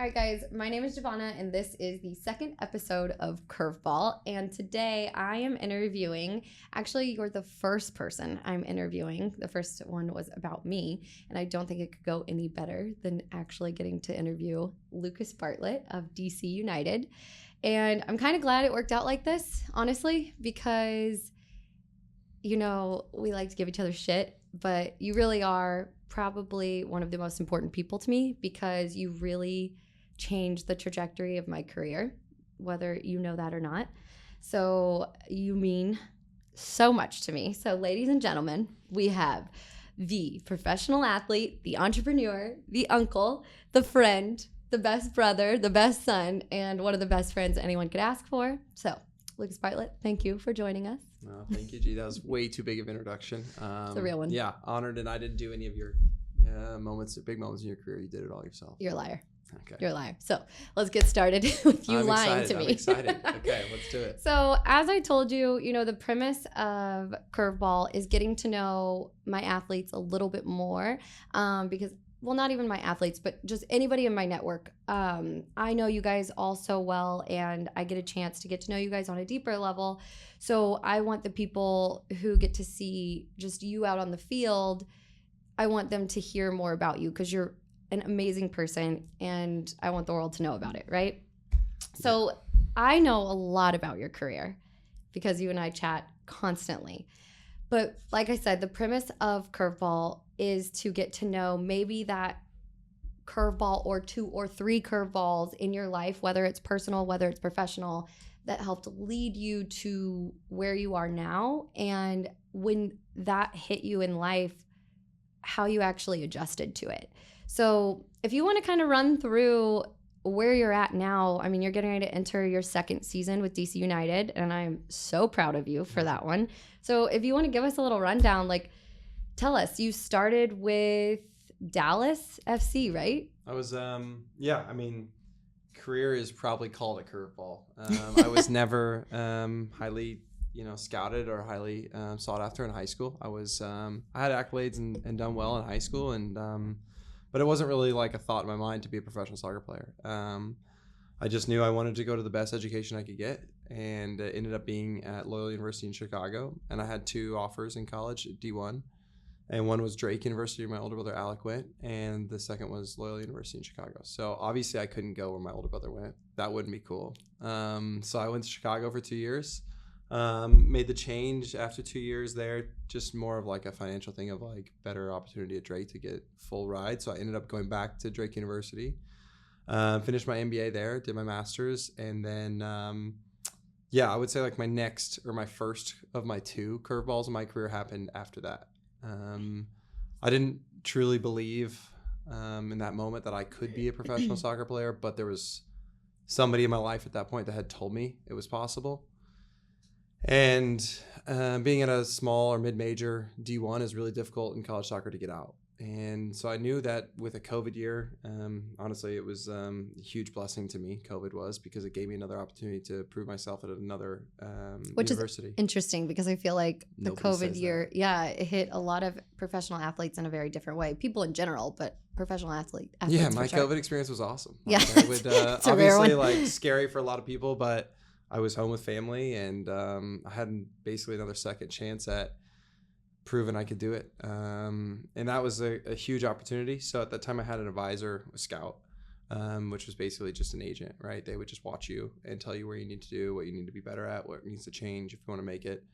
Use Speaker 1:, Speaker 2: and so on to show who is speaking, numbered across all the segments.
Speaker 1: right, guys, my name is Giovanna, and this is the second episode of CurveBall. And today I am interviewing, actually, you're the first person I'm interviewing. The first one was about me, and I don't think it could go any better than actually getting to interview Lucas Bartlett of DC United. And I'm kind of glad it worked out like this, honestly, because, you know, we like to give each other shit, but you really are probably one of the most important people to me because you really changed the trajectory of my career, whether you know that or not. So you mean so much to me. So ladies and gentlemen, we have the professional athlete, the entrepreneur, the uncle, the friend, the best brother, the best son, and one of the best friends anyone could ask for. So Lucas Bartlett, thank you for joining us.
Speaker 2: Oh, thank you, G. That was way too big of an introduction.
Speaker 1: It's a real one.
Speaker 2: Yeah, honored, and I didn't do any of your big moments in your career. You did it all yourself.
Speaker 1: You're a liar.
Speaker 2: Okay.
Speaker 1: You're a liar. So let's get started with you lying to me.
Speaker 2: I'm excited. Okay, let's do it.
Speaker 1: So as I told you, the premise of CurveBall is getting to know my athletes a little bit more because, well, not even my athletes, but just anybody in my network. I know you guys all so well, and I get a chance to get to know you guys on a deeper level. So I want the people who get to see just you out on the field, I want them to hear more about you because you're an amazing person, and I want the world to know about it, right? So I know a lot about your career because you and I chat constantly. But like I said, the premise of CurveBall is to get to know maybe that curveball or 2 or 3 curveballs in your life, whether it's personal, whether it's professional, that helped lead you to where you are now. And when that hit you in life, how you actually adjusted to it. So if you want to kind of run through where you're at now, I mean, you're getting ready to enter your second season with DC United, and I'm so proud of you for that one. So if you want to give us a little rundown, like, tell us, you started with Dallas FC, right?
Speaker 2: I was, career is probably called a curveball. I was never highly, scouted or highly sought after in high school. I had accolades and done well in high school, and but it wasn't really like a thought in my mind to be a professional soccer player. I just knew I wanted to go to the best education I could get, and it ended up being at Loyola University in Chicago. And I had 2 offers in college at D1, and one was Drake University, where my older brother Alec went, and the second was Loyola University in Chicago. So obviously I couldn't go where my older brother went. That wouldn't be cool. So I went to Chicago for 2 years. Made the change after 2 years there, just more of like a financial thing of like better opportunity at Drake to get full ride. So I ended up going back to Drake University, finished my MBA there, did my master's, and then I would say like my first of my 2 curveballs in my career happened after that. I didn't truly believe in that moment that I could be a professional soccer player, but there was somebody in my life at that point that had told me it was possible. And being at a small or mid-major D1 is really difficult in college soccer to get out. And so I knew that with a COVID year, honestly, it was a huge blessing to me, COVID was, because it gave me another opportunity to prove myself at another university.
Speaker 1: Which is interesting because I feel like the COVID year, it hit a lot of professional athletes in a very different way. People in general, but professional athletes.
Speaker 2: Yeah, my COVID experience was awesome.
Speaker 1: Yeah.
Speaker 2: It's obviously like scary for a lot of people, but I was home with family, and I had basically another second chance at proving I could do it. And that was a huge opportunity. So at that time I had an advisor, a scout, which was basically just an agent, right? They would just watch you and tell you where you need to do, what you need to be better at, what needs to change if you want to make it.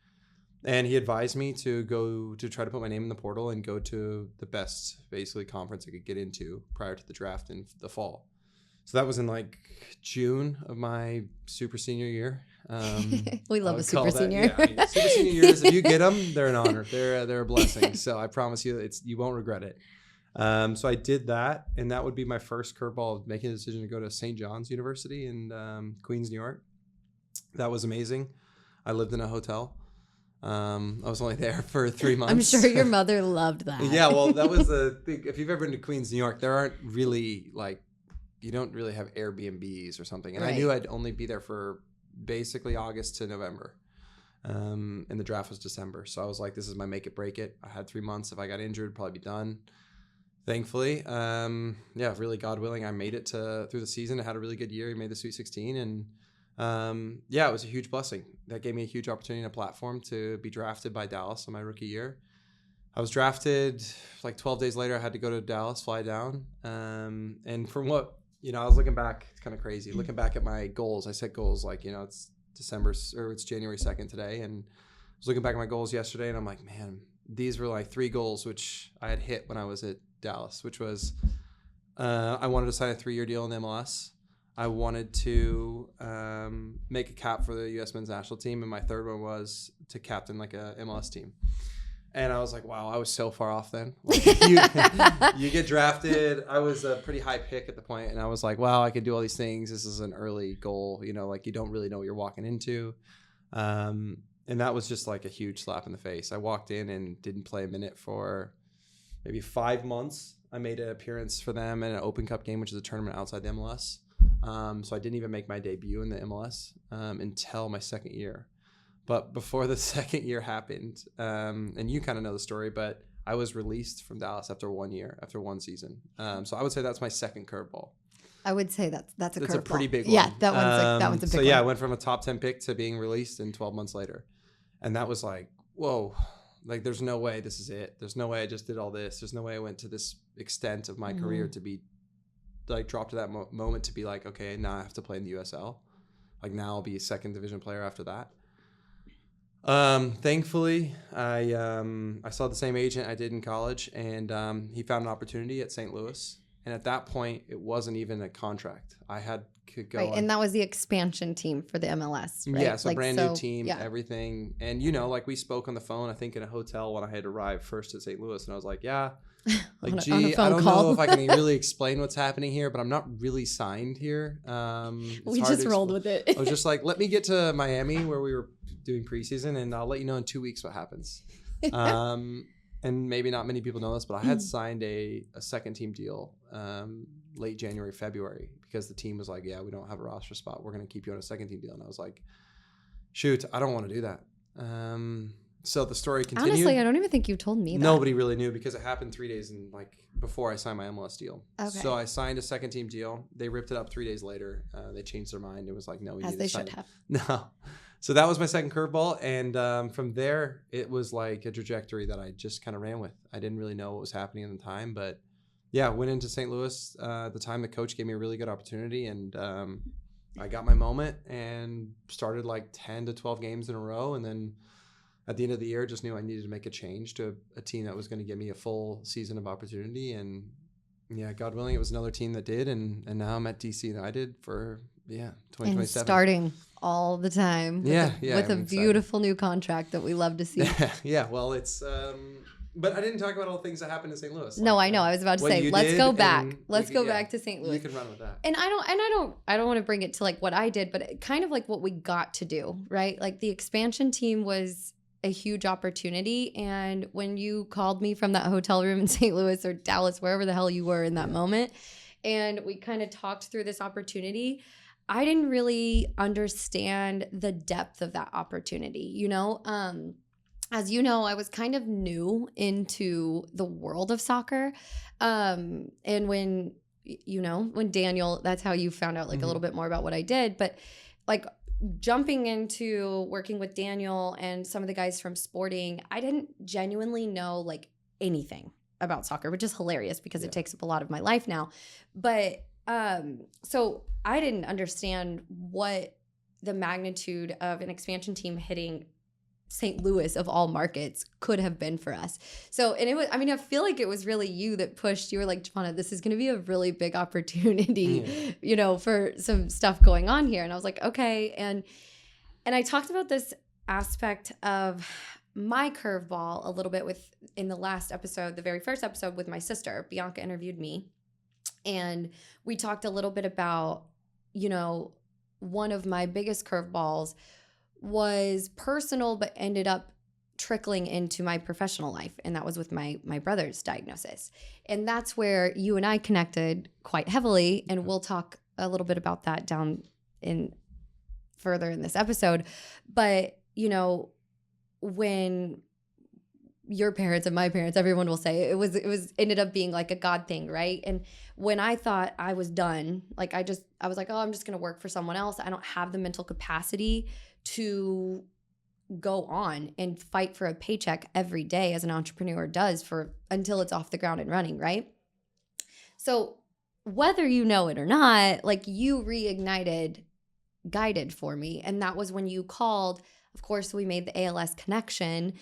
Speaker 2: And he advised me to go to try to put my name in the portal and go to the best basically conference I could get into prior to the draft in the fall. So that was in like June of my super senior year.
Speaker 1: We love a super senior.
Speaker 2: Super senior years, if you get them, they're an honor. They're a blessing. So I promise you, you won't regret it. So I did that, and that would be my first curveball of making a decision to go to St. John's University in Queens, New York. That was amazing. I lived in a hotel. I was only there for 3 months.
Speaker 1: I'm sure your mother loved that.
Speaker 2: Yeah, well, that was the thing. If you've ever been to Queens, New York, there aren't really you don't really have Airbnbs or something. And right. I knew I'd only be there for basically August to November. And the draft was December. So I was like, this is my make it, break it. I had 3 months. If I got injured, I'd probably be done. Thankfully, really, God willing, I made it through the season. I had a really good year. I made the Sweet 16, and it was a huge blessing. That gave me a huge opportunity and a platform to be drafted by Dallas on my rookie year. I was drafted like 12 days later. I had to go to Dallas, fly down, and from what I was looking back, it's kind of crazy. Looking back at my goals, I set goals like it's it's January 2nd today, and I was looking back at my goals yesterday, and I'm like, man, these were like 3 goals which I had hit when I was at Dallas, which was I wanted to sign a 3-year deal in the MLS. I wanted to make a cap for the U.S. men's national team, and my third one was to captain like a MLS team. And I was like, wow, I was so far off then. Like, you get drafted. I was a pretty high pick at the point, and I was like, wow, I could do all these things. This is an early goal, like you don't really know what you're walking into. And that was just like a huge slap in the face. I walked in and didn't play a minute for maybe 5 months. I made an appearance for them in an Open Cup game, which is a tournament outside the MLS. So I didn't even make my debut in the MLS until my second year. But before the second year happened, and you kind of know the story, but I was released from Dallas after 1 year, after one season. So I would say that's my second curveball.
Speaker 1: I would say that's a curveball.
Speaker 2: It's a pretty big one.
Speaker 1: Yeah, that one's a big one.
Speaker 2: So yeah, I went from a top 10 pick to being released in 12 months later. And that was like, whoa, like there's no way this is it. There's no way I just did all this. There's no way I went to this extent of my career to be like dropped to that moment to be like, okay, now I have to play in the USL. Like now I'll be a second division player after that. Thankfully, I saw the same agent I did in college, and he found an opportunity at St. Louis. And at that point, it wasn't even a contract. Could go.
Speaker 1: Right, and that was the expansion team for the MLS, right?
Speaker 2: Yeah, so brand new team, everything. And, like we spoke on the phone, I think in a hotel when I had arrived first at St. Louis. And I was like, yeah, like, gee, I don't know if I can really explain what's happening here, but I'm not really signed here.
Speaker 1: We just rolled with it.
Speaker 2: I was just like, let me get to Miami where we were doing preseason, and I'll let you know in 2 weeks what happens. And maybe not many people know this, but I had signed a second team deal late January, February, because the team was like, yeah, we don't have a roster spot. We're going to keep you on a second team deal. And I was like, shoot, I don't want to do that. So the story continued.
Speaker 1: Honestly, I don't even think you told me that.
Speaker 2: Nobody really knew because it happened 3 days before I signed my MLS deal.
Speaker 1: Okay.
Speaker 2: So I signed a second team deal. They ripped it up 3 days later. They changed their mind. It was like, no, we need to sign it. As they should have. No. So that was my second curveball. And from there, it was like a trajectory that I just kind of ran with. I didn't really know what was happening at the time. But yeah, went into St. Louis. At the time, the coach gave me a really good opportunity. And I got my moment and started like 10 to 12 games in a row. And then at the end of the year, just knew I needed to make a change to a team that was going to give me a full season of opportunity. And yeah, God willing, it was another team that did. And now I'm at DC United for 2027.
Speaker 1: And starting all the time. With a beautiful new contract that we love to see.
Speaker 2: Yeah, well, it's but I didn't talk about all the things that happened in St. Louis.
Speaker 1: No, I know. I was about to say, let's go back. Let's go back to St. Louis.
Speaker 2: You can run with that.
Speaker 1: And I don't want to bring it to like what I did, but kind of like what we got to do, right? Like the expansion team was a huge opportunity. And when you called me from that hotel room in St. Louis or Dallas, wherever the hell you were in that moment, and we kind of talked through this opportunity, I didn't really understand the depth of that opportunity, As you know, I was kind of new into the world of soccer. And when Daniel, that's how you found out like a little bit more about what I did. But like jumping into working with Daniel and some of the guys from Sporting, I didn't genuinely know like anything about soccer, which is hilarious because it takes up a lot of my life now. But so I didn't understand what the magnitude of an expansion team hitting St. Louis of all markets could have been for us. So, and it was, I feel like it was really you that pushed. You were like, Giovanna, this is going to be a really big opportunity, for some stuff going on here. And I was like, okay. And I talked about this aspect of my curveball a little bit in the last episode, the very first episode with my sister. Bianca interviewed me. And we talked a little bit about, one of my biggest curveballs was personal, but ended up trickling into my professional life. And that was with my brother's diagnosis. And that's where you and I connected quite heavily. And we'll talk a little bit about that down in further in this episode. But, when, your parents and my parents, everyone will say it was ended up being like a God thing, right? And when I thought I was done, like I was like, oh, I'm just gonna work for someone else. I don't have the mental capacity to go on and fight for a paycheck every day as an entrepreneur does for until it's off the ground and running, right? So whether you know it or not, like you reignited Guided for me. And that was when you called. Of course, we made the ALS connection,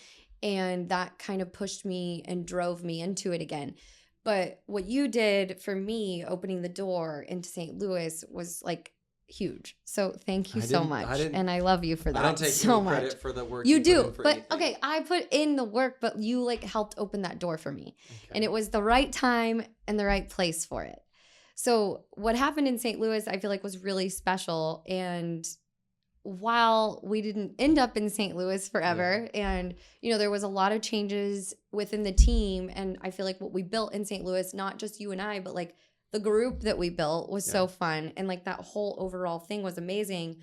Speaker 1: and that kind of pushed me and drove me into it again. But what you did for me, opening the door into St. Louis, was like huge. So thank you so much. And I love you for that.
Speaker 2: I don't take
Speaker 1: so
Speaker 2: any
Speaker 1: much
Speaker 2: credit for the work
Speaker 1: you
Speaker 2: put
Speaker 1: do.
Speaker 2: in for
Speaker 1: But
Speaker 2: anything.
Speaker 1: okay, I put in the work, but you like helped open that door for me.
Speaker 2: Okay.
Speaker 1: And it was the right time and the right place for it. So what happened in St. Louis, I feel like was really special. And while we didn't end up in St. Louis forever, and there was a lot of changes within the team, and I feel like what we built in St. Louis, not just you and I, but like the group that we built was so fun, and like that whole overall thing was amazing.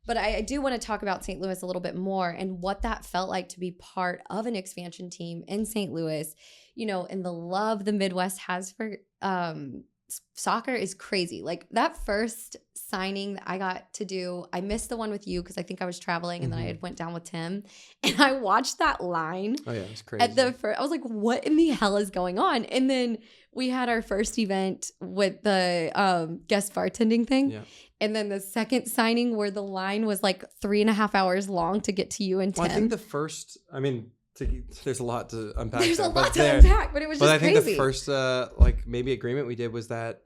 Speaker 1: But I do want to talk about St. Louis a little bit more and what that felt like to be part of an expansion team in St. Louis, and the love the Midwest has for soccer is crazy. Like that first signing that I got to do, I missed the one with you because I think I was traveling, and then I had went down with Tim, and I watched that line.
Speaker 2: Oh yeah, it was crazy.
Speaker 1: At the first, I was like, "What in the hell is going on?" And then we had our first event with the guest bartending thing, and then the second signing where the line was like 3.5 hours long to get to you and Tim.
Speaker 2: Well, I think the first, there's a lot to unpack.
Speaker 1: There's a lot to unpack, but it was just crazy.
Speaker 2: But I think the first maybe agreement we did was that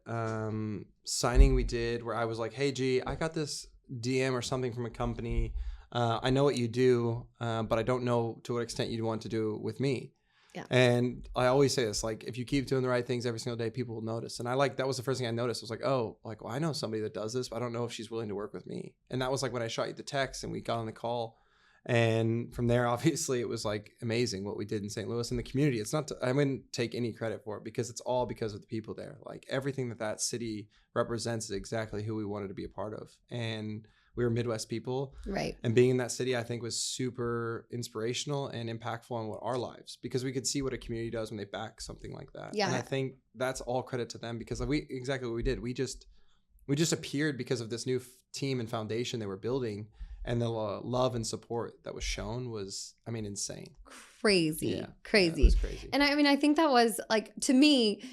Speaker 2: signing we did where I was like, hey G, I got this DM or something from a company. I know what you do, but I don't know to what extent you'd want to do with me.
Speaker 1: Yeah.
Speaker 2: And I always say this, like, if you keep doing the right things every single day, people will notice. And that was the first thing I noticed. I was like, oh, like, well, I know somebody that does this, but I don't know if she's willing to work with me. And that was like when I shot you the text and we got on the call. And from there, obviously, it was like amazing what we did in St. Louis and the community. I wouldn't take any credit for it because it's all because of the people there. Like everything that city represents is exactly who we wanted to be a part of. And we were Midwest people.
Speaker 1: Right.
Speaker 2: And being in that city, I think, was super inspirational and impactful on our lives because we could see what a community does when they back something like that.
Speaker 1: Yeah.
Speaker 2: And I think that's all credit to them because exactly what we did. We just appeared because of this new team and foundation they were building. And the love and support that was shown was, insane.
Speaker 1: Crazy.
Speaker 2: Yeah,
Speaker 1: crazy.
Speaker 2: It was crazy.
Speaker 1: And I think that was like, to me,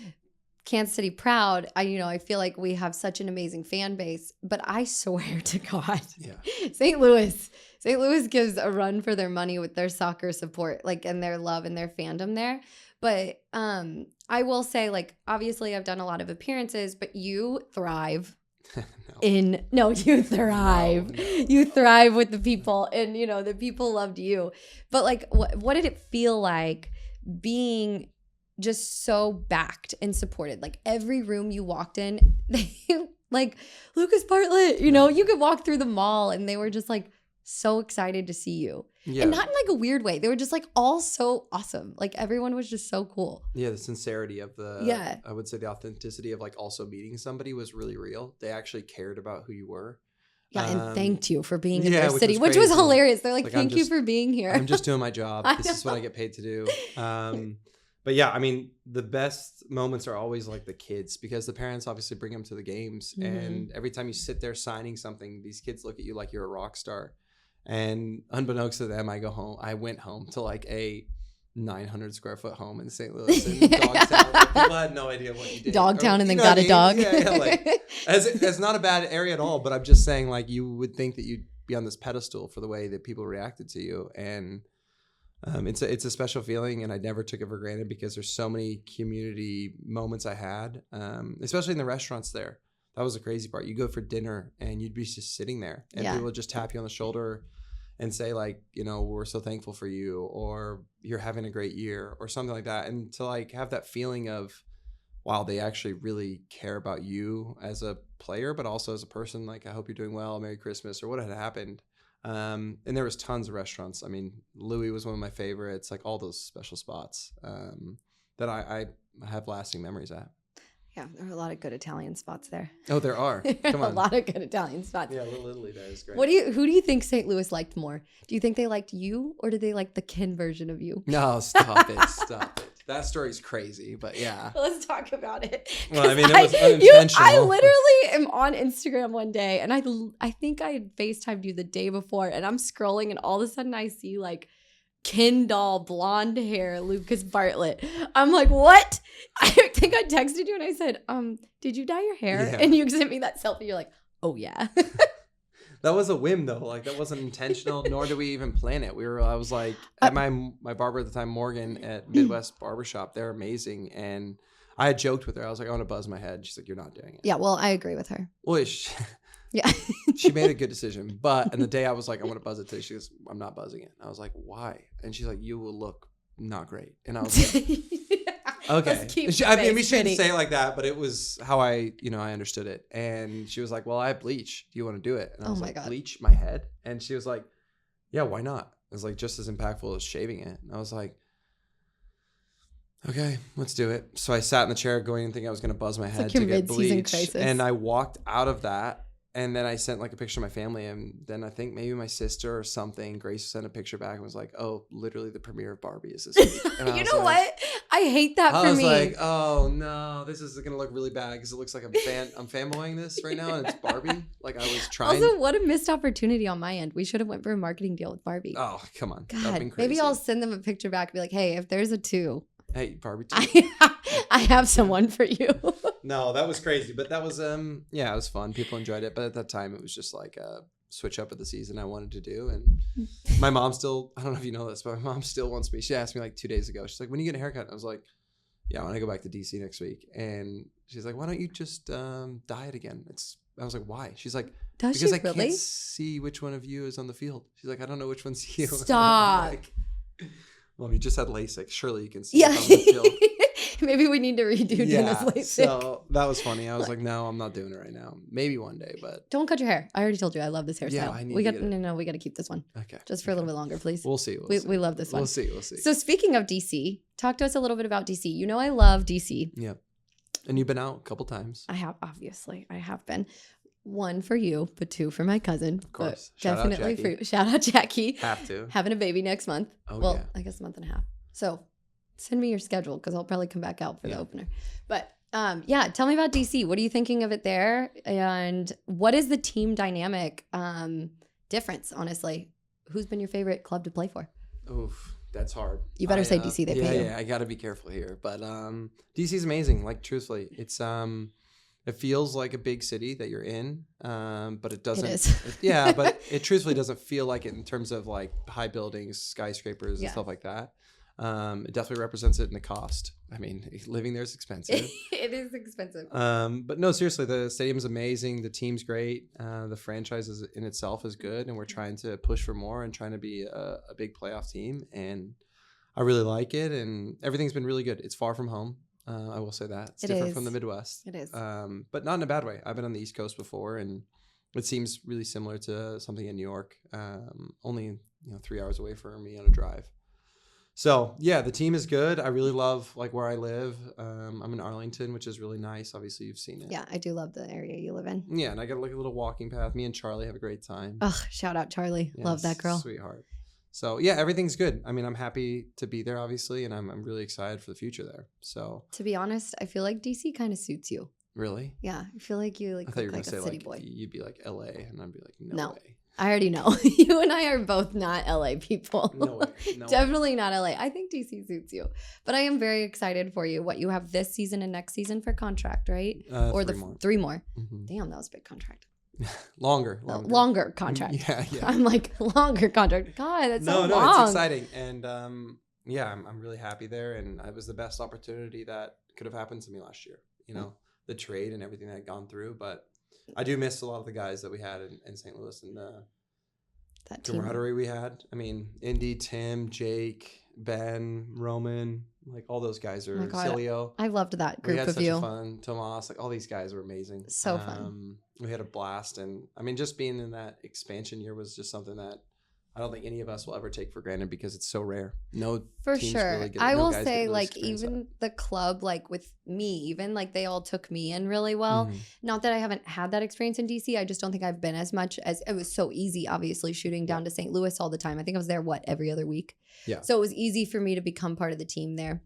Speaker 1: Kansas City proud. I feel like we have such an amazing fan base, but I swear to God, St. Louis gives a run for their money with their soccer support, like, and their love and their fandom there. But I will say, like, obviously I've done a lot of appearances, but you thrive. You thrive.
Speaker 2: No.
Speaker 1: You thrive with the people, and the people loved you. But like, what did it feel like being just so backed and supported? Like every room you walked in, they like Lucas Bartlett. You could walk through the mall, and they were just like so excited to see you.
Speaker 2: Yeah.
Speaker 1: And not in like a weird way. They were just like all so awesome. Like everyone was just so cool.
Speaker 2: Yeah, the sincerity of I would say the authenticity of like also meeting somebody was really real. They actually cared about who you were.
Speaker 1: Yeah, and thanked you for being in their city,
Speaker 2: which
Speaker 1: was hilarious. They're like thank you for being here.
Speaker 2: I'm just doing my job. This is what I get paid to do. But yeah, the best moments are always like the kids because the parents obviously bring them to the games. Mm-hmm. And every time you sit there signing something, these kids look at you like you're a rock star. And unbeknownst to them, I went home to like a 900 square foot home in St. Louis in Dogtown. People had no idea what you did.
Speaker 1: Dogtown, and then got a dog.
Speaker 2: Yeah, like it's not a bad area at all, but I'm just saying, like, you would think that you'd be on this pedestal for the way that people reacted to you. And it's a special feeling, and I never took it for granted because there's so many community moments I had, especially in the restaurants there. That was the crazy part. You go for dinner and you'd be just sitting there and people would just tap you on the shoulder and say like, we're so thankful for you, or you're having a great year or something like that. And to like have that feeling of, wow, they actually really care about you as a player, but also as a person. Like, I hope you're doing well. Merry Christmas, or what had happened. And there was tons of restaurants. Louis was one of my favorites, like all those special spots that I have lasting memories at.
Speaker 1: Yeah, there are a lot of good Italian spots there.
Speaker 2: Oh, there are. Come
Speaker 1: A
Speaker 2: on.
Speaker 1: lot of good Italian spots.
Speaker 2: Yeah, Little Italy there is great.
Speaker 1: Who do you think St. Louis liked more? Do you think they liked you or did they like the Ken version of you?
Speaker 2: No, stop it. Stop it. That story's crazy, but yeah.
Speaker 1: Let's talk about it.
Speaker 2: Well, I mean, it was unintentional.
Speaker 1: I literally am on Instagram one day and I think I had FaceTimed you the day before and I'm scrolling and all of a sudden I see like Ken doll, blonde hair, Lucas Bartlett. I'm like, what? I think I texted you and I said, did you dye your hair?
Speaker 2: Yeah.
Speaker 1: And you sent me that selfie. You're like, oh yeah.
Speaker 2: That was a whim though. Like that wasn't intentional, nor did we even plan it. I was like at my barber at the time, Morgan at Midwest Barbershop. They're amazing. And I had joked with her. I was like, I want to buzz my head. She's like, you're not doing it.
Speaker 1: Yeah, well, I agree with her.
Speaker 2: Well,
Speaker 1: Yeah.
Speaker 2: she made a good decision. But and the day I was like, I want to buzz it today, she goes, I'm not buzzing it. And I was like, why? And she's like, you will look not great. And I was like, okay.
Speaker 1: We
Speaker 2: shouldn't say it like that, but it was how I understood it. And she was like, well, I have bleach. Do you want to do it? And I was like,
Speaker 1: God.
Speaker 2: Bleach my head? And she was like, yeah, why not? It was like just as impactful as shaving it. And I was like, okay, let's do it. So I sat in the chair going and thinking I was going to buzz my head to get bleach.
Speaker 1: Crisis.
Speaker 2: And I walked out of that. And then I sent like a picture to my family, and then I think maybe my sister or something, Grace, sent a picture back and was like, "Oh, literally the premiere of Barbie is this week." And
Speaker 1: you know what? I hate that for me.
Speaker 2: I was like, "Oh no, this is gonna look really bad because it looks like I'm fanboying this right now, and it's Barbie." Like I was trying.
Speaker 1: Also, what a missed opportunity on my end. We should have went for a marketing deal with Barbie.
Speaker 2: Oh come on,
Speaker 1: God, maybe I'll send them a picture back and be like, "Hey, if there's a 2,
Speaker 2: hey Barbie 2.
Speaker 1: I have someone for you."
Speaker 2: No, that was crazy, but that was yeah, it was fun. People enjoyed it, but at that time, it was just like a switch up of the season I wanted to do. And my mom still, I don't know if you know this, but my mom still wants me. She asked me like 2 days ago. She's like, "When are you getting a haircut?" And I was like, "Yeah, I want to go back to DC next week." And she's like, "Why don't you just dye it again?" I was like, "Why?" She's like,
Speaker 1: Does
Speaker 2: "Because
Speaker 1: she
Speaker 2: I
Speaker 1: really?
Speaker 2: can't see which one of you is on the field." She's like, "I don't know which one's you."
Speaker 1: Stop.
Speaker 2: Like, well, you just had LASIK. Surely you can see.
Speaker 1: Yeah.
Speaker 2: If I'm on the field.
Speaker 1: Maybe we need to redo Dana's LASIK.
Speaker 2: So that was funny. I was like, no, I'm not doing it right now. Maybe one day, but
Speaker 1: don't cut your hair. I already told you I love this hairstyle.
Speaker 2: Yeah, I need
Speaker 1: we
Speaker 2: to
Speaker 1: got
Speaker 2: get it.
Speaker 1: No, we got to keep this one.
Speaker 2: Okay.
Speaker 1: Just for a little bit longer, please.
Speaker 2: We'll see.
Speaker 1: We love this one.
Speaker 2: We'll see.
Speaker 1: So speaking of DC, talk to us a little bit about DC. You know I love DC.
Speaker 2: Yep. And you've been out a couple times.
Speaker 1: I have, obviously. I have been. 1 for you, but 2 for my cousin.
Speaker 2: Of course.
Speaker 1: Definitely for you. Shout out Jackie.
Speaker 2: Have to.
Speaker 1: Having a baby next month.
Speaker 2: Oh,
Speaker 1: well,
Speaker 2: yeah.
Speaker 1: I guess a month and a half. So send me your schedule because I'll probably come back out for the opener. But yeah, tell me about DC. What are you thinking of it there? And what is the team dynamic difference, honestly? Who's been your favorite club to play for?
Speaker 2: Oof, that's hard.
Speaker 1: You better say DC. They pay you.
Speaker 2: Yeah, I got to be careful here. But DC is amazing. Like, truthfully, it's it feels like a big city that you're in, but it doesn't.
Speaker 1: It is.
Speaker 2: Yeah, but it truthfully doesn't feel like it in terms of like high buildings, skyscrapers, and stuff like that. It definitely represents it in the cost. I mean, living there is expensive.
Speaker 1: It is expensive.
Speaker 2: But no, seriously, the stadium's amazing. The team's great. The franchise in itself is good, and we're trying to push for more and trying to be a big playoff team. And I really like it, and everything's been really good. It's far from home. I will say that. It's different from the Midwest.
Speaker 1: It is.
Speaker 2: But not in a bad way. I've been on the East Coast before, and it seems really similar to something in New York. Only 3 hours away for me on a drive. So yeah, the team is good. I really love like where I live. I'm in Arlington, which is really nice. Obviously, you've seen it.
Speaker 1: Yeah, I do love the area you live in.
Speaker 2: Yeah, and I got like a little walking path. Me and Charlie have a great time.
Speaker 1: Ugh, shout out Charlie.
Speaker 2: Yes,
Speaker 1: love that girl.
Speaker 2: Sweetheart. So yeah, everything's good. I mean, I'm happy to be there, obviously, and I'm really excited for the future there. So
Speaker 1: to be honest, I feel like DC kind of suits you.
Speaker 2: Really?
Speaker 1: Yeah, I feel like you
Speaker 2: I thought you were
Speaker 1: like
Speaker 2: gonna
Speaker 1: a
Speaker 2: say
Speaker 1: city
Speaker 2: like
Speaker 1: boy.
Speaker 2: you'd be like LA, and I'd be like
Speaker 1: No.
Speaker 2: way.
Speaker 1: I already know. You and I are both not LA people.
Speaker 2: No way. No
Speaker 1: Definitely
Speaker 2: way.
Speaker 1: not LA. I think DC suits you. But I am very excited for you. What you have this season and next season for contract, right? Or
Speaker 2: 3 more.
Speaker 1: 3 more.
Speaker 2: Mm-hmm.
Speaker 1: Damn, that was a big contract.
Speaker 2: Longer.
Speaker 1: Longer contract.
Speaker 2: Yeah.
Speaker 1: I'm like, longer contract. God, that's so long.
Speaker 2: No, it's exciting. And yeah, I'm really happy there. And it was the best opportunity that could have happened to me last year. The trade and everything that had gone through. But I do miss a lot of the guys that we had in St. Louis and
Speaker 1: that team.
Speaker 2: camaraderie we had. I mean, Indy, Tim, Jake, Ben, Roman, like all those guys are Cilio.
Speaker 1: I loved that group
Speaker 2: of
Speaker 1: you.
Speaker 2: We had such fun. Tomas, like all these guys were amazing.
Speaker 1: So fun.
Speaker 2: We had a blast. And I mean, just being in that expansion year was just something that I don't think any of us will ever take for granted because it's so rare. No,
Speaker 1: For
Speaker 2: teams
Speaker 1: sure.
Speaker 2: really get,
Speaker 1: I
Speaker 2: no
Speaker 1: will
Speaker 2: guys get
Speaker 1: say,
Speaker 2: really
Speaker 1: like,
Speaker 2: experience that.
Speaker 1: even the club, like with me, even like they all took me in really well.
Speaker 2: Mhm.
Speaker 1: Not that I haven't had that experience in DC. I just don't think I've been as much as it was so easy, obviously, shooting down to St. Louis all the time. I think I was there, every other week.
Speaker 2: Yeah.
Speaker 1: So it was easy for me to become part of the team there.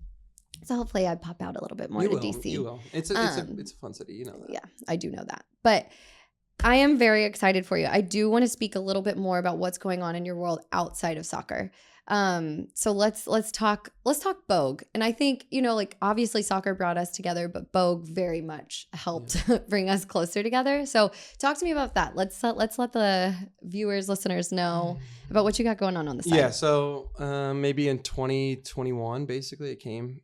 Speaker 1: So hopefully I pop out a little bit more
Speaker 2: You
Speaker 1: to
Speaker 2: will.
Speaker 1: DC.
Speaker 2: You will. It's a fun city. You know that.
Speaker 1: Yeah, I do know that. But I am very excited for you. I do want to speak a little bit more about what's going on in your world outside of soccer. So let's talk Bogue. And I think, like obviously soccer brought us together, but Bogue very much helped bring us closer together. So talk to me about that. Let's let the viewers, listeners know about what you got going on the side.
Speaker 2: Yeah, so maybe in 2021, basically it came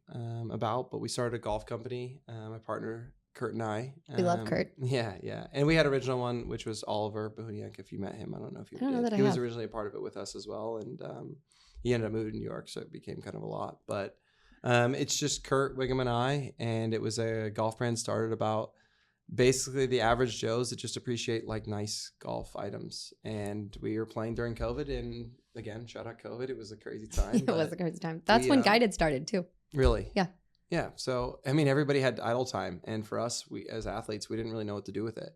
Speaker 2: about, but we started a golf company. My partner Kurt and I.
Speaker 1: We love Kurt.
Speaker 2: Yeah. And we had original one, which was Oliver Bohuniak. If you met him, I don't know if you
Speaker 1: I don't know
Speaker 2: did.
Speaker 1: that
Speaker 2: He
Speaker 1: I
Speaker 2: was
Speaker 1: have.
Speaker 2: originally a part of it with us as well, and he ended up moving to New York, so it became kind of a lot. But it's just Kurt, Wiggum, and I, and it was a golf brand started about basically the average Joes that just appreciate like nice golf items. And we were playing during COVID, and again, shout out COVID. It was a crazy time.
Speaker 1: It was a crazy time. That's when Guided started too.
Speaker 2: Really?
Speaker 1: Yeah.
Speaker 2: Yeah. So, I mean, everybody had idle time. And for us, we as athletes, we didn't really know what to do with it.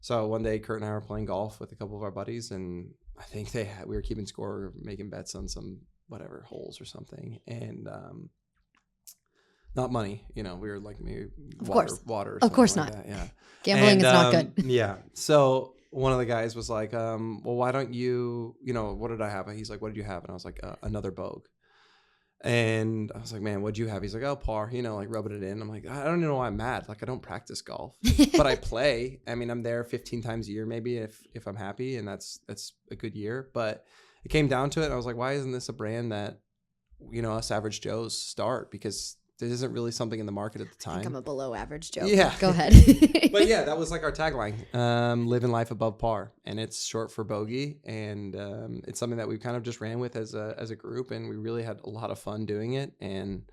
Speaker 2: So one day, Kurt and I were playing golf with a couple of our buddies, and I think we were keeping score, making bets on some whatever holes or something. And not money, we were like maybe water or
Speaker 1: of course
Speaker 2: like
Speaker 1: not.
Speaker 2: That. Yeah.
Speaker 1: Gambling is not good.
Speaker 2: Yeah. So one of the guys was like, well, why don't you, what did I have? He's like, what did you have? And I was like, another Bogue. And I was like, man, what'd you have? He's like, oh, par, like rubbing it in. I'm like, I don't even know why I'm mad. Like, I don't practice golf, but I play. I mean, I'm there 15 times a year, maybe if I'm happy, and that's a good year. But it came down to it. And I was like, why isn't this a brand that, us average Joes start? Because there isn't really something in the market at the time.
Speaker 1: I think I'm a below average Joe.
Speaker 2: Yeah.
Speaker 1: Go ahead.
Speaker 2: But yeah, that was like our tagline, living life above par. And it's short for bogey. And it's something that we kind of just ran with as a group. And we really had a lot of fun doing it. And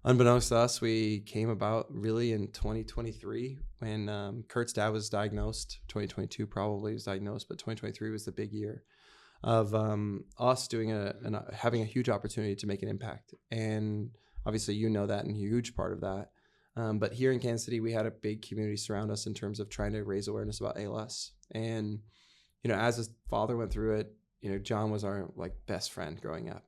Speaker 2: unbeknownst to us, we came about really in 2023 when Kurt's dad was diagnosed. 2022 probably was diagnosed, but 2023 was the big year of us doing having a huge opportunity to make an impact. And obviously, that, and a huge part of that. But here in Kansas City, we had a big community surround us in terms of trying to raise awareness about ALS. And, as his father went through it, John was our best friend growing up.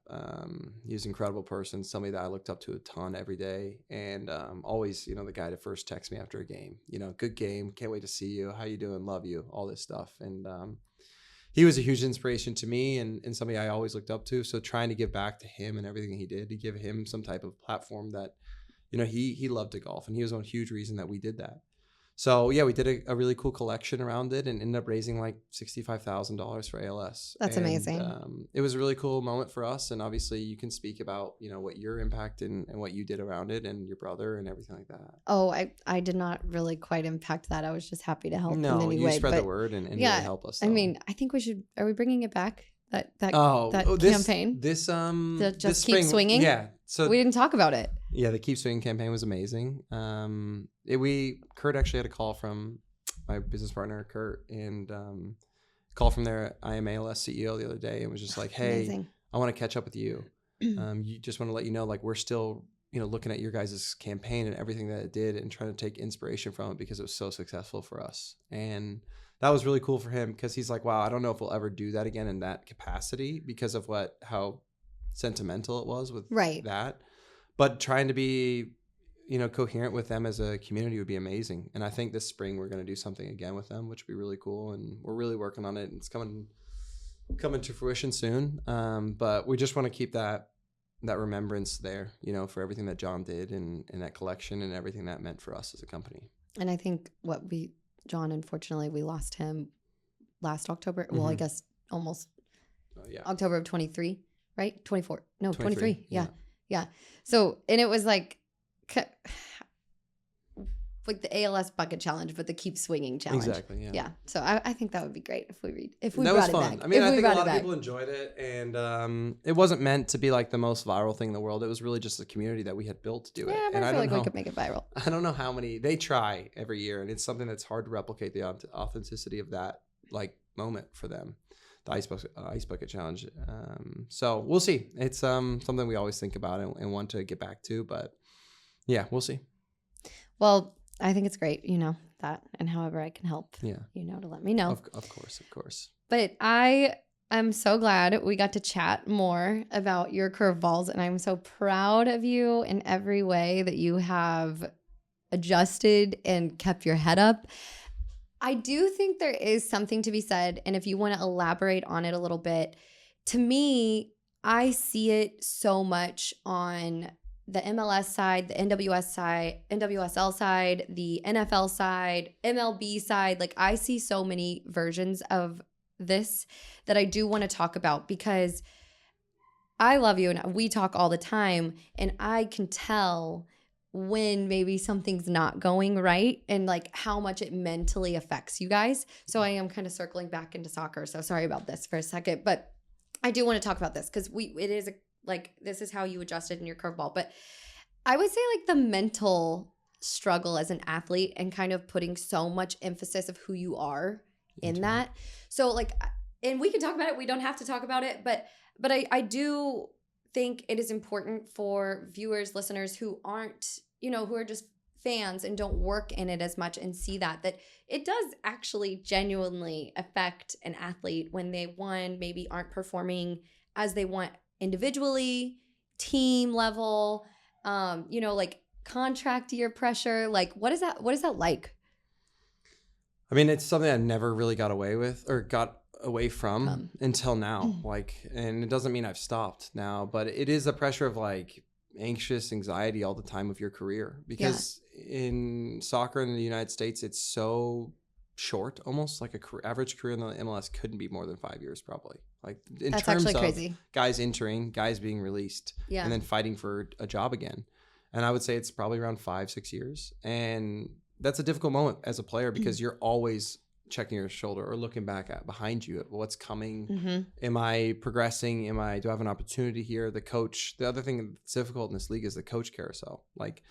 Speaker 2: He was an incredible person, somebody that I looked up to a ton every day. And always, the guy to first text me after a game, good game, can't wait to see you. How you doing? Love you, all this stuff. And he was a huge inspiration to me and somebody I always looked up to. So trying to give back to him and everything he did, to give him some type of platform that, he loved to golf, and he was one huge reason that we did that. So yeah, we did a really cool collection around it and ended up raising like $65,000 for ALS.
Speaker 1: That's amazing.
Speaker 2: It was a really cool moment for us. And obviously you can speak about, what your impact and what you did around it and your brother and everything like that.
Speaker 1: Oh, I did not really quite impact that. I was just happy to help in any way.
Speaker 2: No, you spread the word and really help us. Though.
Speaker 1: I mean, I think are we bringing it back? That
Speaker 2: this
Speaker 1: campaign?
Speaker 2: The
Speaker 1: Just
Speaker 2: spring,
Speaker 1: Keep Swinging?
Speaker 2: Yeah. So
Speaker 1: we didn't talk about it.
Speaker 2: Yeah, the Keep Swinging campaign was amazing. Kurt actually had a call from my business partner, Kurt, and call from their IMALS CEO the other day and was just like, hey, amazing. I want to catch up with you. You just want to let you know, we're still, looking at your guys' campaign and everything that it did and trying to take inspiration from it because it was so successful for us. And that was really cool for him because he's like, wow, I don't know if we'll ever do that again in that capacity because of how sentimental it was with that. But trying to be, coherent with them as a community would be amazing. And I think this spring we're going to do something again with them, which would be really cool. And we're really working on it. And it's coming to fruition soon. But we just want to keep that remembrance there, for everything that John did and that collection and everything that meant for us as a company.
Speaker 1: And I think John, unfortunately, we lost him last October. Mm-hmm. Well, I guess almost October of 23, right? 24. No, 23. Yeah. So, and it was like the ALS bucket challenge, but the Keep Swinging challenge.
Speaker 2: Exactly. Yeah.
Speaker 1: So I think that would be great if we
Speaker 2: that
Speaker 1: brought
Speaker 2: was
Speaker 1: it
Speaker 2: fun.
Speaker 1: back.
Speaker 2: I mean, I think a lot of people enjoyed it, and it wasn't meant to be like the most viral thing in the world. It was really just a community that we had built to do it.
Speaker 1: Yeah,
Speaker 2: and
Speaker 1: I feel like we could make it viral.
Speaker 2: I don't know how many they try every year, and it's something that's hard to replicate the authenticity of that moment for them. the ice bucket challenge. So we'll see. It's something we always think about and want to get back to, but yeah, we'll see.
Speaker 1: Well, I think it's great, that, and however I can help,
Speaker 2: Yeah,
Speaker 1: to let me know.
Speaker 2: Of course.
Speaker 1: But I'm so glad we got to chat more about your curveballs, and I'm so proud of you in every way that you have adjusted and kept your head up. I do think there is something to be said, and if you want to elaborate on it a little bit, to me, I see it so much on the MLS side, the NWSL side, the NFL side, MLB side. Like, I see so many versions of this that I do want to talk about, because I love you and we talk all the time, and I can tell when maybe something's not going right and like how much it mentally affects you guys. So I am kind of circling back into soccer. So sorry about this for a second, but I do want to talk about this because this is how you adjusted in your curveball. But I would say like the mental struggle as an athlete and kind of putting so much emphasis of who you are in that. So like, and we can talk about it. We don't have to talk about it, but I do think it is important for viewers, listeners who aren't, who are just fans and don't work in it as much, and see that it does actually genuinely affect an athlete when they, maybe aren't performing as they want individually, team level, like contract year pressure. Like, what is that like?
Speaker 2: I mean, it's something I never really got away from until now. And it doesn't mean I've stopped now, but it is the pressure of like anxious anxiety all the time of your career, because in soccer in the United States, it's so short, almost like average career in the MLS couldn't be more than 5 years, probably. Like in
Speaker 1: That's
Speaker 2: terms
Speaker 1: actually
Speaker 2: of
Speaker 1: crazy.
Speaker 2: Guys entering, guys being released, and then fighting for a job again. And I would say it's probably around 5-6 years. And that's a difficult moment as a player, because you're always checking your shoulder or looking behind you at what's coming.
Speaker 1: Mm-hmm.
Speaker 2: Am I progressing? Do I have an opportunity here? The coach, the other thing that's difficult in this league is the coach carousel. Like,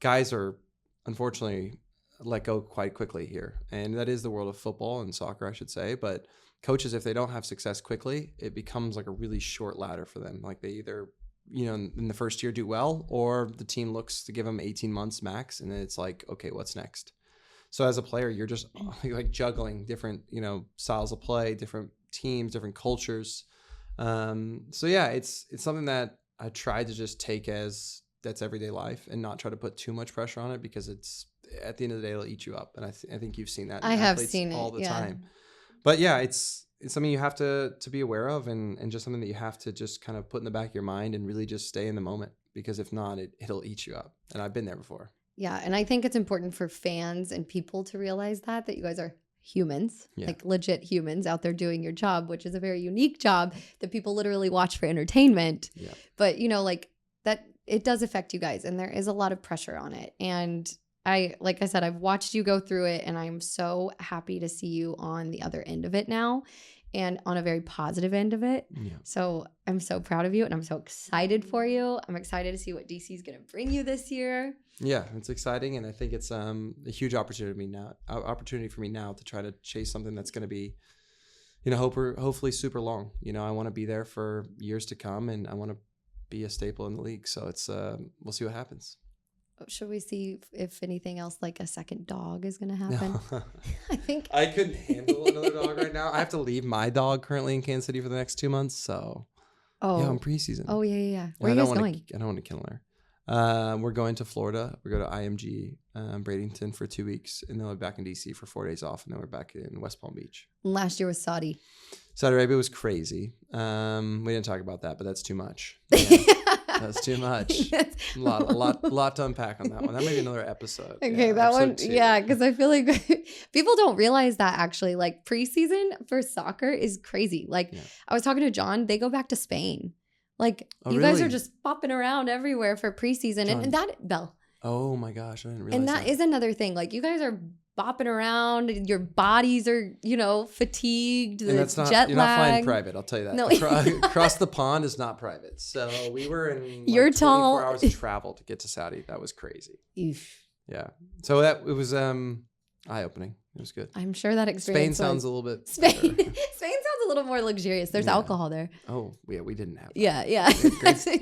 Speaker 2: guys are unfortunately let go quite quickly here. And that is the world of football and soccer, I should say. But coaches, if they don't have success quickly, it becomes like a really short ladder for them. Like they either, in the first year do well, or the team looks to give them 18 months max. And then it's like, okay, what's next? So as a player, you're just like juggling different, styles of play, different teams, different cultures. So yeah, it's something that I try to just take as that's everyday life and not try to put too much pressure on it, because it's at the end of the day, it'll eat you up. And I think you've seen that.
Speaker 1: I have seen it
Speaker 2: all the time. But yeah, it's something you have to be aware of, and just something that you have to just kind of put in the back of your mind and really just stay in the moment, because if not, it'll eat you up. And I've been there before.
Speaker 1: Yeah, and I think it's important for fans and people to realize that you guys are humans, like legit humans out there doing your job, which is a very unique job that people literally watch for entertainment. Yeah. But, like that, it does affect you guys, and there is a lot of pressure on it. And like I said, I've watched you go through it, and I'm so happy to see you on the other end of it now, and on a very positive end of it. Yeah. So I'm so proud of you, and I'm so excited for you. I'm excited to see what DC is going to bring you this year.
Speaker 2: Yeah, it's exciting, and I think it's a huge opportunity for me now to try to chase something that's going to be, hopefully super long. I want to be there for years to come, and I want to be a staple in the league. So it's we'll see what happens.
Speaker 1: Should we see if anything else, like a second dog, is going to happen? No. I think
Speaker 2: I couldn't handle another dog right now. I have to leave my dog currently in Kansas City for the next 2 months. So I'm preseason.
Speaker 1: Oh yeah. Where are you guys going?
Speaker 2: I don't want to kill her. We're going to Florida. We go to IMG Bradenton for 2 weeks, and then we're back in DC for 4 days off, and then we're back in West Palm Beach.
Speaker 1: Last year was Saudi
Speaker 2: Arabia was crazy. We didn't talk about that, but that's too much. Yeah. That's too much. A lot to unpack on that one. That may be another episode.
Speaker 1: Okay, that one. 2. Yeah, because I feel like people don't realize that actually, like preseason for soccer is crazy. Like I was talking to John, they go back to Spain. Like you guys are just bopping around everywhere for preseason, and that Belle.
Speaker 2: Oh my gosh, I didn't realize.
Speaker 1: And that is another thing. Like you guys are bopping around, and your bodies are, fatigued.
Speaker 2: And that's not,
Speaker 1: jet
Speaker 2: you're
Speaker 1: lag.
Speaker 2: Not flying private, I'll tell you that. No. Across the pond is not private. So we were in 24 hours of travel to get to Saudi. That was crazy.
Speaker 1: Eesh.
Speaker 2: Yeah. So it was eye-opening. It was good.
Speaker 1: I'm sure that
Speaker 2: Spain
Speaker 1: experience.
Speaker 2: sounds a little bit.
Speaker 1: Spain.
Speaker 2: better.
Speaker 1: Spain sounds a little more luxurious. There's alcohol there.
Speaker 2: Oh yeah, we didn't have that.
Speaker 1: Yeah.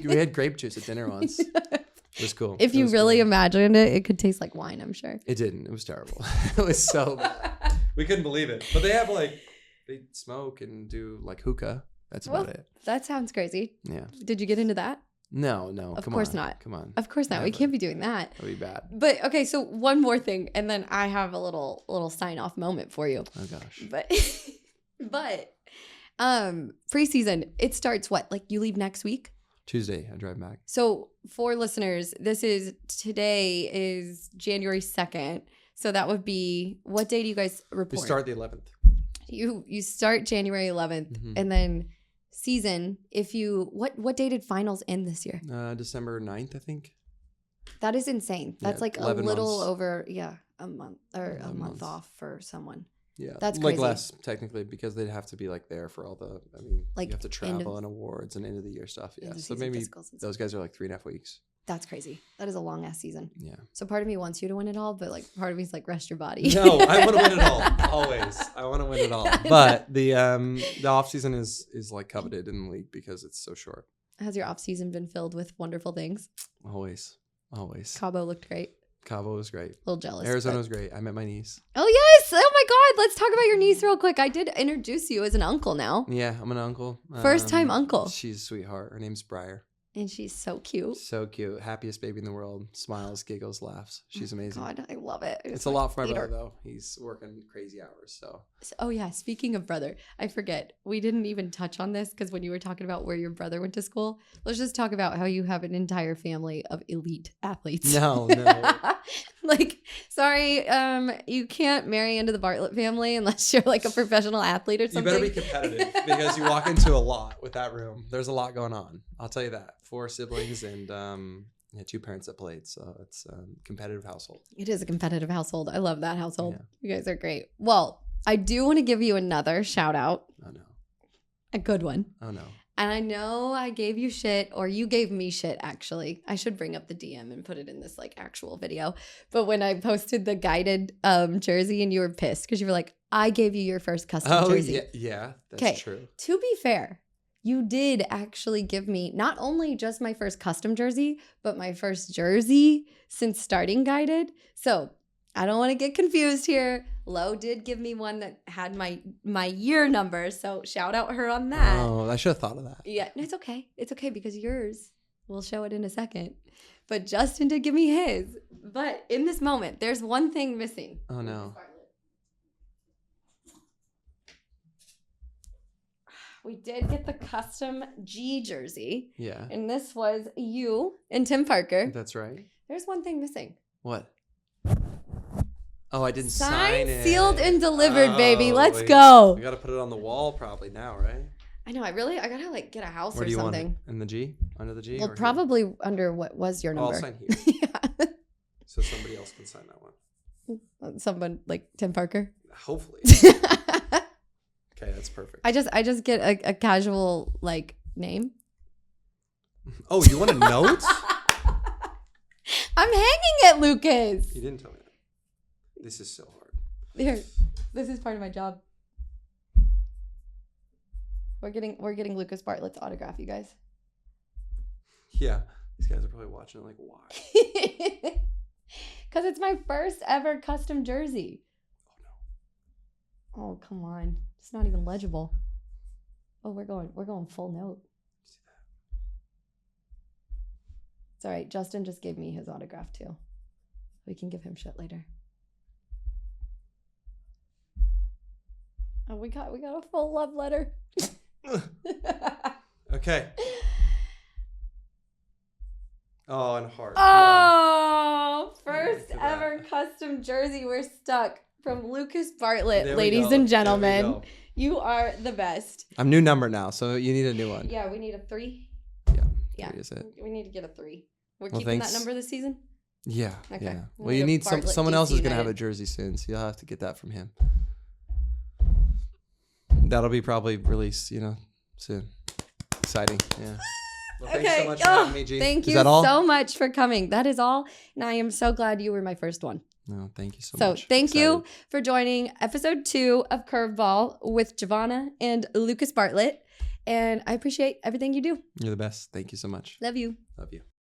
Speaker 2: We had grape juice at dinner once. It was cool.
Speaker 1: If you really imagined it could taste like wine, I'm sure.
Speaker 2: It didn't. It was terrible. It was so bad. We couldn't believe it. But they have they smoke and do hookah. That's about it.
Speaker 1: That sounds crazy.
Speaker 2: Yeah.
Speaker 1: Did you get into that?
Speaker 2: No.
Speaker 1: Of course not.
Speaker 2: Come on.
Speaker 1: Of course not. We can't be doing that.
Speaker 2: That'd be bad.
Speaker 1: But okay, so one more thing, and then I have a little sign off moment for you.
Speaker 2: Oh gosh.
Speaker 1: But preseason, it starts what? You leave next week?
Speaker 2: Tuesday, I drive back.
Speaker 1: So for listeners, today is January 2nd. So that would be, what day do you guys report?
Speaker 2: We start the 11th.
Speaker 1: You start January 11th, and then season, what day did finals end this year?
Speaker 2: December 9th, I think.
Speaker 1: That is insane. That's a
Speaker 2: 11
Speaker 1: little
Speaker 2: months.
Speaker 1: over, a month or a month
Speaker 2: months.
Speaker 1: off for someone.
Speaker 2: Yeah,
Speaker 1: that's crazy.
Speaker 2: Less technically because they'd have to be there for all the. I mean, you have to travel and awards and end of the year stuff. Yeah, so maybe those guys are 3.5 weeks.
Speaker 1: That's crazy. That is a long ass season.
Speaker 2: Yeah.
Speaker 1: So part of me wants you to win it all, but part of me is rest your body.
Speaker 2: No, I want to win it all. Always, I want to win it all. But the off season is coveted in the league because it's so short.
Speaker 1: Has your off season been filled with wonderful things?
Speaker 2: Always.
Speaker 1: Cabo looked great.
Speaker 2: Cabo was great.
Speaker 1: A little jealous.
Speaker 2: Arizona was great. I met my niece.
Speaker 1: Oh, yes. Oh, my God. Let's talk about your niece real quick. I did introduce you as an uncle now.
Speaker 2: Yeah, I'm an uncle.
Speaker 1: First time uncle.
Speaker 2: She's a sweetheart. Her name's Briar.
Speaker 1: And she's so cute.
Speaker 2: So cute. Happiest baby in the world. Smiles, giggles, laughs. She's amazing.
Speaker 1: God, I love it.
Speaker 2: It's a lot for my brother, though. He's working crazy hours, so.
Speaker 1: Oh, yeah. Speaking of brother, I forget. We didn't even touch on this because when you were talking about where your brother went to school, let's just talk about how you have an entire family of elite athletes.
Speaker 2: No.
Speaker 1: Sorry, you can't marry into the Bartlett family unless you're a professional athlete or something.
Speaker 2: You better be competitive because you walk into a lot with that room. There's a lot going on. I'll tell you that. 4 siblings and 2 parents that played. So it's a competitive household.
Speaker 1: It is a competitive household. I love that household.
Speaker 2: Yeah.
Speaker 1: You guys are great. Well, I do want to give you another shout out.
Speaker 2: Oh, no.
Speaker 1: A good one.
Speaker 2: Oh, no.
Speaker 1: And I know I gave you shit, or you gave me shit, actually. I should bring up the DM and put it in this actual video. But when I posted the guided jersey and you were pissed because you were like, I gave you your first custom jersey.
Speaker 2: Yeah, that's true.
Speaker 1: To be fair, you did actually give me not only just my first custom jersey, but my first jersey since starting guided. So I don't want to get confused here. Lo did give me one that had my year number, so shout out her on that.
Speaker 2: Oh, I should have thought of that.
Speaker 1: Yeah, no, it's okay. It's okay because yours, we'll show it in a second. But Justin did give me his. But in this moment, there's one thing missing.
Speaker 2: Oh, no.
Speaker 1: We did get the custom G jersey.
Speaker 2: Yeah.
Speaker 1: And this was you and Tim Parker.
Speaker 2: That's right.
Speaker 1: There's one thing missing.
Speaker 2: What? Oh, I didn't sign it.
Speaker 1: Sealed, and delivered, baby. Let's go.
Speaker 2: We got to put it on the wall probably now, right?
Speaker 1: I know. I gotta get a house
Speaker 2: Where
Speaker 1: or
Speaker 2: do you
Speaker 1: something.
Speaker 2: want it? In the G? Under the G?
Speaker 1: Well,
Speaker 2: or
Speaker 1: probably
Speaker 2: here?
Speaker 1: under what was your number.
Speaker 2: I'll sign here.
Speaker 1: Yeah.
Speaker 2: So somebody else can sign that one.
Speaker 1: Someone like Tim Parker.
Speaker 2: Hopefully. Okay, that's perfect.
Speaker 1: I just get a casual name.
Speaker 2: Oh, you want a note?
Speaker 1: I'm hanging it, Lucas.
Speaker 2: You didn't tell me that. This is so hard.
Speaker 1: Here, this is part of my job. We're getting Lucas Bartlett's autograph, you guys.
Speaker 2: Yeah, these guys are probably watching why?
Speaker 1: Because it's my first ever custom jersey.
Speaker 2: Oh no.
Speaker 1: Oh, come on. It's not even legible. Oh, we're going full note.
Speaker 2: See that?
Speaker 1: It's all right. Justin just gave me his autograph too. We can give him shit later. Oh, we got a full love letter.
Speaker 2: Okay. Oh, and heart.
Speaker 1: Oh, first ever custom jersey. We're stuck from Lucas Bartlett, ladies and gentlemen. You are the best.
Speaker 2: I'm new number now, so you need a new one.
Speaker 1: Yeah, we need a 3.
Speaker 2: Yeah. 3 is it?
Speaker 1: We need to get a 3. We're keeping that number this season?
Speaker 2: Yeah.
Speaker 1: Okay.
Speaker 2: Yeah.
Speaker 1: We'll
Speaker 2: Well, you need someone else is going to have a
Speaker 1: United.
Speaker 2: jersey soon, so you'll have to get that from him. That'll be probably released, soon. Exciting. Yeah. Well, thanks so much for having me, G.
Speaker 1: Thank
Speaker 2: Is
Speaker 1: you
Speaker 2: that all?
Speaker 1: so much for coming. That is all. And I am so glad you were my first one.
Speaker 2: No, thank you so
Speaker 1: So
Speaker 2: much.
Speaker 1: thank you
Speaker 2: Excited.
Speaker 1: for joining episode 2 of CurveBall with Giovanna and Lucas Bartlett. And I appreciate everything you do.
Speaker 2: You're the best. Thank you so much.
Speaker 1: Love you.
Speaker 2: Love you.